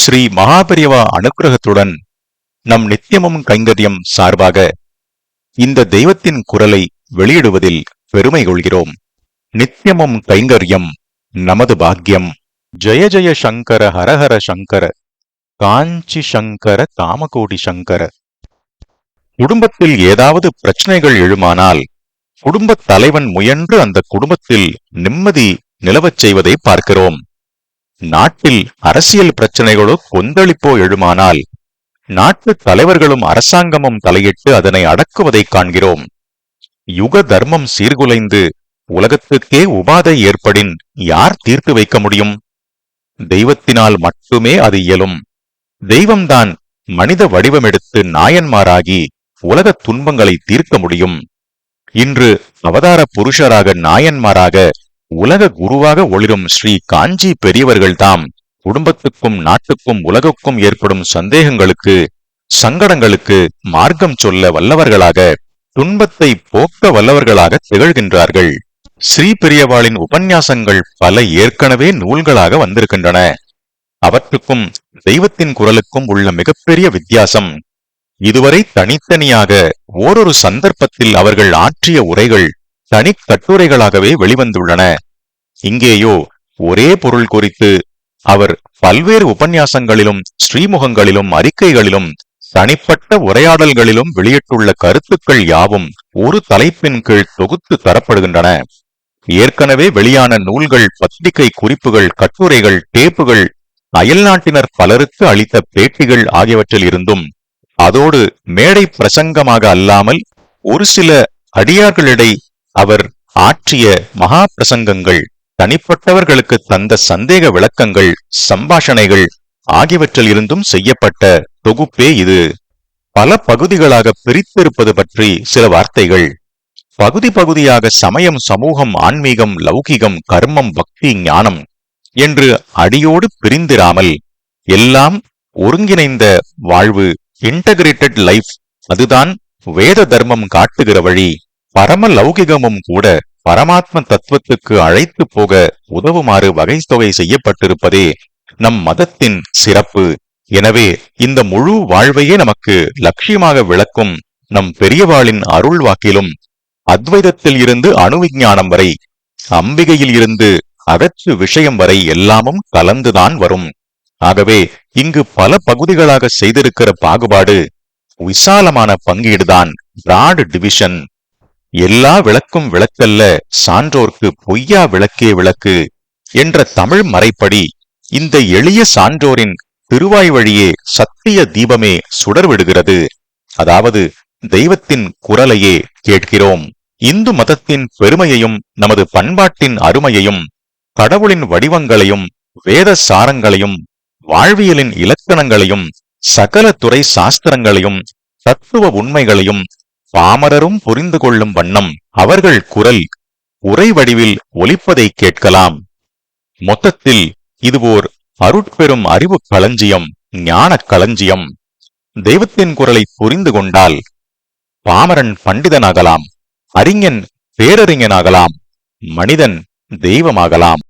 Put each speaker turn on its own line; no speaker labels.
ஸ்ரீ மகாபெரிவா அனுக்கிரகத்துடன் நம் நித்தியமும் கைங்கரியம் சார்பாக இந்த தெய்வத்தின் குரலை வெளியிடுவதில் பெருமை கொள்கிறோம். நித்தியமும் கைங்கரியம் நமது பாக்கியம். ஜெய ஜெய சங்கர ஹரஹர சங்கர காஞ்சி சங்கர காமகோடி சங்கர. குடும்பத்தில் ஏதாவது பிரச்சனைகள் எழுமானால் குடும்பத் தலைவன் முயன்று அந்த குடும்பத்தில் நிம்மதி நிலவச் செய்வதை பார்க்கிறோம். நாட்டில் அரசியல் பிரச்சனைகளோ கொந்தளிப்போ எழுமானால் நாட்டு தலைவர்களும் அரசாங்கமும் தலையிட்டு அதனை அடக்குவதை காண்கிறோம். யுக தர்மம் சீர்குலைந்து உலகத்துக்கே உபாதை ஏற்படின் யார் தீர்த்து வைக்க முடியும்? தெய்வத்தினால் மட்டுமே அது இயலும். தெய்வம்தான் மனித வடிவமெடுத்து நாயன்மாராகி உலக துன்பங்களை தீர்க்க முடியும். இன்று அவதார புருஷராக நாயன்மாராக உலக குருவாக ஒளிரும் ஸ்ரீ காஞ்சி பெரியவர்கள்தாம் குடும்பத்துக்கும் நாட்டுக்கும் உலகுக்கும் ஏற்படும் சந்தேகங்களுக்கு சங்கடங்களுக்கு மார்க்கம் சொல்ல வல்லவர்களாக, துன்பத்தை போக்க வல்லவர்களாக திகழ்கின்றார்கள். ஸ்ரீ பெரியவாளின் உபன்யாசங்கள் பல ஏற்கனவே நூல்களாக வந்திருக்கின்றன. அவற்றுக்கும் தெய்வத்தின் குரலுக்கும் உள்ள மிகப்பெரிய வித்தியாசம், இதுவரை தனித்தனியாக ஓரொரு சந்தர்ப்பத்தில் அவர்கள் ஆற்றிய உரைகள் தனி கட்டுரைகளாகவே வெளிவந்துள்ளன. இங்கேயோ ஒரே பொருள் குறித்து அவர் பல்வேறு உபன்யாசங்களிலும் ஸ்ரீமுகங்களிலும் அறிக்கைகளிலும் தனிப்பட்ட உரையாடல்களிலும் வெளியிட்டுள்ள கருத்துக்கள் யாவும் ஒரு தலைப்பின் கீழ் தொகுத்து தரப்படுகின்றன. ஏற்கனவே வெளியான நூல்கள், பத்திரிகை குறிப்புகள், கட்டுரைகள், டேப்புகள், அயல்நாட்டினர் பலருக்கு அளித்த பேட்டிகள் ஆகியவற்றில் இருந்தும், அதோடு மேடை பிரசங்கமாக அல்லாமல் ஒரு சில அடியார்களிடை அவர் ஆற்றிய மகா பிரசங்கங்கள், தனிப்பட்டவர்களுக்கு தந்த சந்தேக விளக்கங்கள், சம்பாஷணைகள் ஆகியவற்றில் இருந்தும் செய்யப்பட்ட தொகுப்பே இது. பல பகுதிகளாக பிரித்திருப்பது பற்றி சில வார்த்தைகள். பகுதி பகுதியாக சமயம், சமூகம், ஆன்மீகம், லௌகிகம், கர்மம், பக்தி, ஞானம் என்று அடியோடு பிரிந்திராமல் எல்லாம் ஒருங்கிணைந்த வாழ்வு, இன்டகிரேட்டட் லைஃப், அதுதான் வேத தர்மம் காட்டுகிற வழி. பரம லௌகிகமும் கூட பரமாத்ம தத்துவத்துக்கு அழைத்து போக உதவுமாறு வகை தொகை செய்யப்பட்டிருப்பதே நம் மதத்தின் சிறப்பு. எனவே இந்த முழு வாழ்வையே நமக்கு லட்சியமாக விளக்கும் நம் பெரியவாளின் அருள் வாக்கிலும் அத்வைதத்தில் இருந்து அணுவிஞ்ஞானம் வரை, அம்பிகையில் இருந்து அகற்று விஷயம் வரை எல்லாமும் கலந்துதான் வரும். ஆகவே இங்கு பல பகுதிகளாக செய்திருக்கிற பாகுபாடு விசாலமான பங்கீடுதான், பிராட் டிவிஷன். எல்லா விளக்கும் விளக்கல்ல, சான்றோர்க்கு பொய்யா விளக்கே விளக்கு என்ற தமிழ் மறைப்படி இந்த எளிய சான்றோரின் திருவாய் வழியே சத்திய தீபமே சுடர்விடுகிறது. அதாவது தெய்வத்தின் குரலையே கேட்கிறோம். இந்து மதத்தின் பெருமையையும் நமது பண்பாட்டின் அருமையையும் கடவுளின் வடிவங்களையும் வேத சாரங்களையும் வாழ்வியலின் இலக்கணங்களையும் சகல துறை சாஸ்திரங்களையும் தத்துவ உண்மைகளையும் பாமரரும் புரிந்து கொள்ளும் வண்ணம் அவர்கள் குரல் உரை வடிவில் ஒலிப்பதை கேட்கலாம். மொத்தத்தில் இது ஓர் அருட்பெரும் அறிவு களஞ்சியம், ஞான களஞ்சியம். தெய்வத்தின் குரலை புரிந்து கொண்டால் பாமரன் பண்டிதனாகலாம், அறிஞன் பேரறிஞனாகலாம், மனிதன் தெய்வமாகலாம்.